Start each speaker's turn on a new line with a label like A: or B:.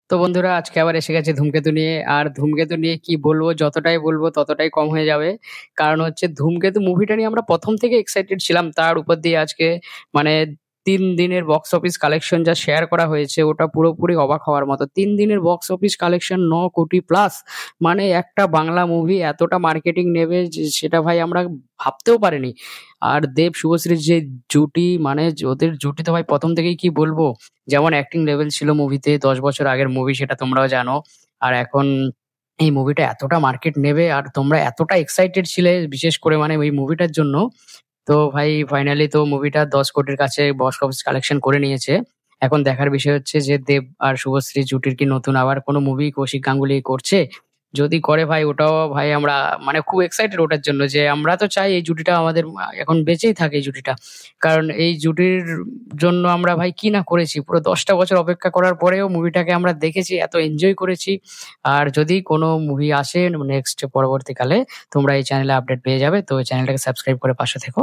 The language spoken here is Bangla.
A: তো বন্ধুরা আজকে আবার এসে গেছি ধূমকেতু নিয়ে। আর ধূমকেতু নিয়ে কি বলবো, যতটাই বলবো ততটাই কম হয়ে যাবে। কারণ হচ্ছে ধূমকেতু মুভিটা নিয়ে আমরা ১ম থেকে এক্সাইটেড ছিলাম। তার উপর দিয়ে আজকে মানে ৩ দিনের বক্স অফিস কালেকশন যা শেয়ার করা হয়েছে ওটা পুরোপুরি অবাক হওয়ার মতো। ৩ দিনের বক্স অফিস কালেকশন ৯ কোটি প্লাস। মানে একটা বাংলা মুভি এতটা মার্কেটিং নেবে সেটা ভাই আমরা ভাবতেও পারিনি। আর দেব শুভশ্রীর যে জুটি, মানে ওদের জুটি তো ভাই ১ম থেকেই কি বলবো, যেমন অ্যাক্টিং লেভেল ছিল মুভিতে ১০ বছর আগের মুভি সেটা তোমরাও জানো। আর এখন এই মুভিটা এতটা মার্কেট নেবে আর তোমরা এতটা এক্সাইটেড ছিলে বিশেষ করে মানে ওই মুভিটার জন্য। তো ভাই ফাইনালি তো মুভিটা ১০ কোটির কাছে বক্স অফিস কালেকশন করে নিয়েছে। এখন দেখার বিষয় হচ্ছে যে দেব আর শুভশ্রী জুটির কি নতুন আবার কোনো মুভি কৌশিক গাঙ্গুলি করছে? যদি করে ভাই ওটাও ভাই আমরা মানে খুব এক্সাইটেড ওটার জন্য, যে আমরা তো চাই এই জুটিটা আমাদের এখন বেঁচেই থাকে এই জুটিটা। কারণ এই জুটির জন্য আমরা ভাই কি না করেছি। পুরো ১০ টা বছর অপেক্ষা করার পরেও মুভিটাকে আমরা দেখেছি, এত এনজয় করেছি। আর যদি কোনো মুভি আসে নেক্সট পরবর্তীকালে তোমরা এই চ্যানেলে আপডেট পেয়ে যাবে। তো চ্যানেলটাকে সাবস্ক্রাইব করে পাশে থেকো।